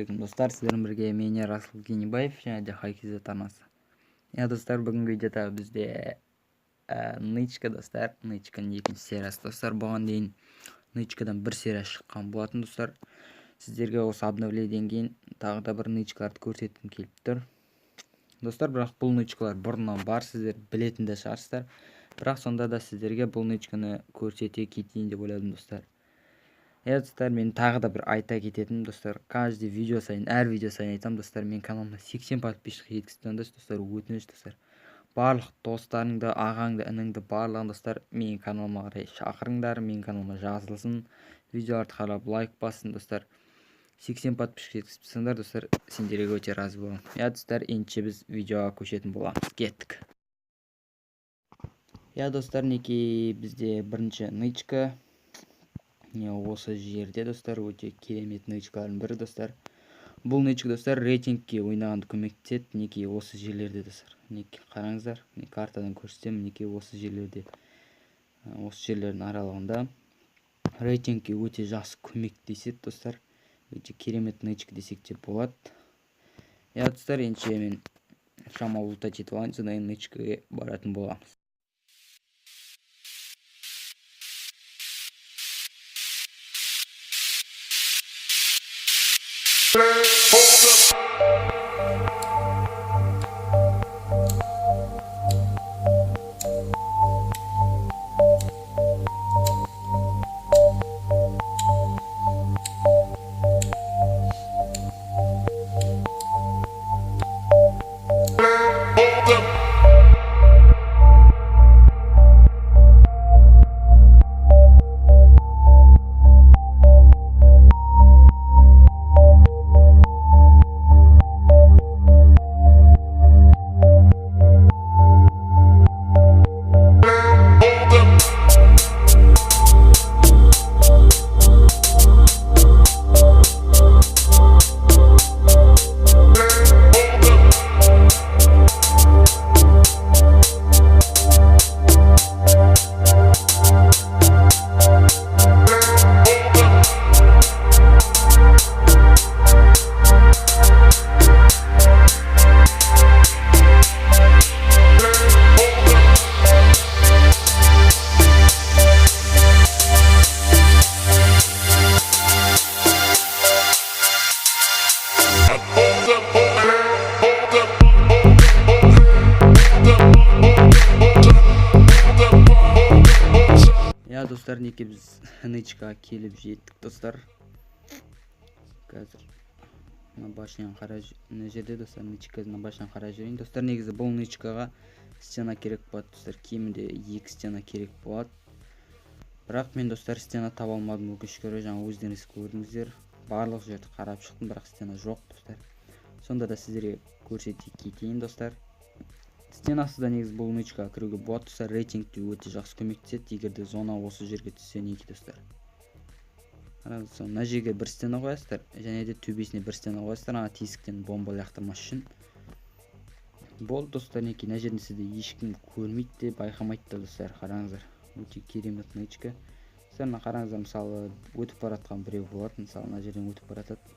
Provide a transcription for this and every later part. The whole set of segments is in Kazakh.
Ассалаумағалейкум достар, сіздермен бірге мен Расул Кенебаев және де Хайкизет арнасы. Достар, бүгінгі видеода бізде нычка достар, нычканың екінші сериясы достар. Бұған дейін нычкадан бір серия шыққан болатын достар. Сіздерге осы обновлениеден кейін тағы да бір нычкаларды көрсеткім келіп тұр. Достар, бірақ бұл нычкалар бұрыннан бар, сіздер білетін де шығарсыздар. Бірақ сонда да сіздерге бұл нычканы көрсете кетейін деп ойладым достар. Достар, мен тағы да бір айта кететінім достар, каждый видео сайын, әр видео сайын айтам достар, мен каналыма 80 подписчик жеткізіп достар, өтініш достар. Барлық достарыңды, ағаңды, ініңді барлығын достар менің каналыма қарай шақырыңдар, менің каналыма жазылсын, видеоларды қарап лайк бассын достар. 80 подписчик жеткізіпсіңдер достар, сендерге өте разы боламын. Достар, ендеше біз видеоға көшетін боламыз. Кеттік. Достар, неке бізде бірінші нычка. Осы жерде достар, өте керемет нычкалардың бірі достар. Бұл нычка достар рейтингке ойнағанды көмектеседі. Неке осы жерлерде достар. Неке қараңыздар, картадан көрсетем, неке осы жерлерде, осы жерлердің аралығында рейтингке өте жақсы көмектеседі достар. Өте керемет нычка десек те болады. Достар, ендеше мен шамалы ұлтат етіп алайын, содан кейін нычкаға баратын боламыз. Достар, неке біз нычкаға келіп жеттік достар. Қазір башнян қарай жерде достар, нычканың башнян қарай жүрейін достар. Негізі бұл нычкаға стена керек болады достар, кемінде 2 стена керек болады. Бірақ мен достар стена таба алмадым, өкінішке орай, жаңа өздеріңіз көрдіңіздер. Барлық жерді қарап шықтым, бірақ стена жоқ достар. Сонда да сіздерге көрсете кетейін достар. Стенасы да негіз бұл нычкаға кіруге болады достар, рейтингте өте жақсы көмектеседі, егер де зона осы жерге түссе неке достар. Мына жерге бір стена қоясыздар, және де төбесіне бір стена қоясыздар, ана тесіктен бомба лақтырмас үшін. Болды достар, неке мына жерде сізді ешкім көрмейді де, байқамайды да достар. Қараңыздар, өте керемет нычка. Сіздеріне қараңыздар, мысалы өтіп баратқан біреу болады, мысалы мына жерден өтіп баратады.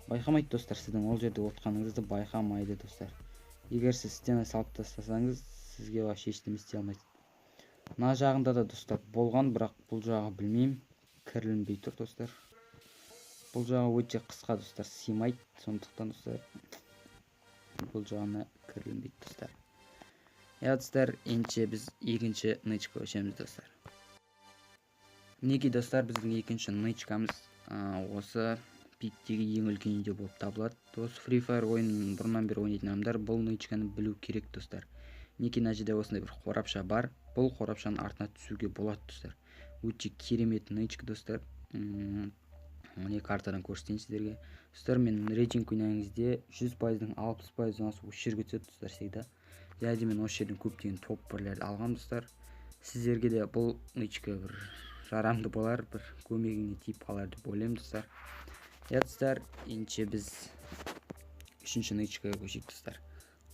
Байқамайды достар, сіздің ол жерде отқаныңызды байқамайды достар. Егер сіз стена салып тастасаңыз, сізге вообще ештеңе істей алмайды. Мына жағында да достар болған, бірақ бұл жағы білмеймін, кірілінбей тұр достар. Бұл жағы өте қысқа достар, сыймайды, сондықтан достар бұл жағына кірілінбейді достар. Достар, ендеше біз екінші нычкаға көшеміз достар. Неке достар, біздің екінші нычкамыз осы пиктегі ең үлкен видео болып табылады. Осы Free Fire ойынын бұрыннан бері ойнайтын адамдар бұл нычканы білу керек достар. Неке мына жерде осындай бір қорапша бар. Бұл қорапшаның артына түсуге болады достар. Өте керемет нычка достар. Міне картадан көрсетейін сіздерге. Достар, мен рейтинг ойнаған кезде 100%-ның 60% осы жерге түседі достар всегда. Және мен осы жерден көптеген топ-1-лерді алған достар. Сіздерге де бұл нычка бір жарамды болар, бір көмегіне тиіп қалар деп ойлаймын достар. Достар, ендеше біз үшінші нычкаға көшейік достар.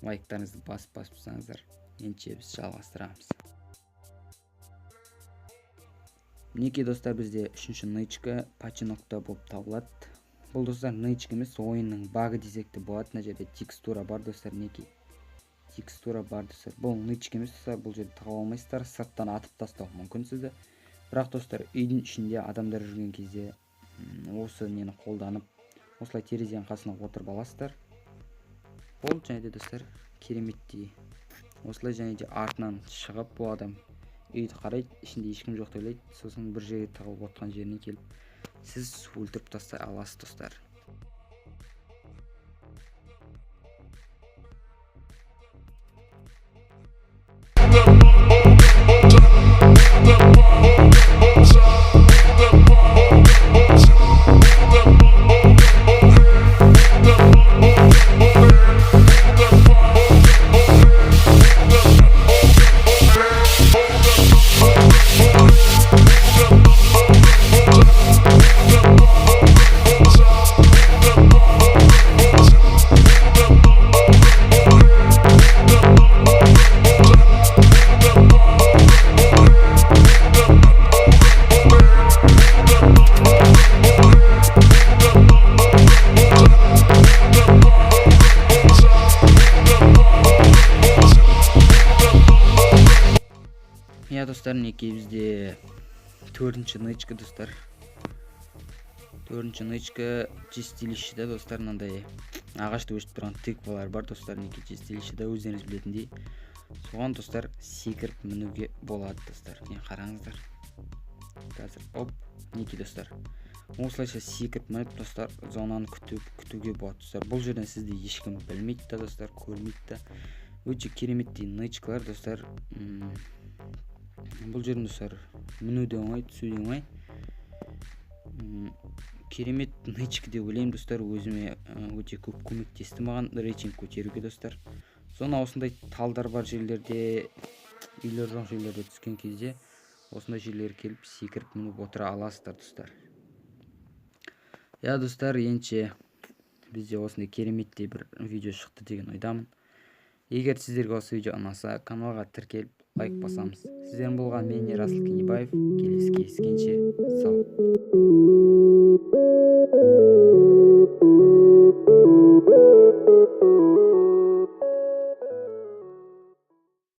Лайктарыңызды басып тұрсаңыздар, ендеше біз жалғастырамыз. Неке достар, бізде үшінші нычка пачинокта болып табылады. Бұл достар нычка емес, ойынның багы десек те болады. Мына жерде текстура бар достар, неки текстура бар достар. Бұл нычка емес достар, бұл жерде таба алмайсыздар, сырттан атып тастау мүмкін сізді. Бірақ достар, үйдің ішінде адамдар жүрген кезде осы нені қолданып, осылай терезенің қасына отырып аласыздар. Бұл және де достар кереметтей. Осылай және де артынан шығып, бұл адам үйді қарайды, ішінде ешкім жоқ деп ойлайды. Сосын бір жерге тығылып отқан жеріне келіп, сіз өлтіріп тастай аласыз достар. Я достар, неке бізде төртінші нычка достар. Төртінші нычка чистилищеде достар, мынандай ағашты өсіп тұрған тыквалар бар достар, неке чистилищеде өздеріңіз білетіндей. Соған достар секіріп мінуге болады достар. Не қараңыздар. Қазір оп, неке достар. Осылайша секіріп мініп достар, зонаны күтуге болады достар. Бұл жерден сізді ешкім білмейді да достар, көрмейді да. Өте кереметтей нычкалар достар. Бұл жерін достар мінуде оңай, түсуде оңай. Керемет нычка деп ойлаймын достар, өзіме өте көп көмектесті маған рейтинг көтеруге достар. Зона осындай талдар бар жерлерде, үйлер жоқ жерлерде түскен кезде осындай жерлерге келіп секіріп мініп отыра аласыздар достар. Я достар, енше бізде осындай кереметтей бір видео шықты деген ойдамын. Егер сіздерге осы видео ұнаса, каналға тіркеліп лайк басамыз. Сіздердің болған мен Ерасыл Кенебаев. Келесі кездескенше сау.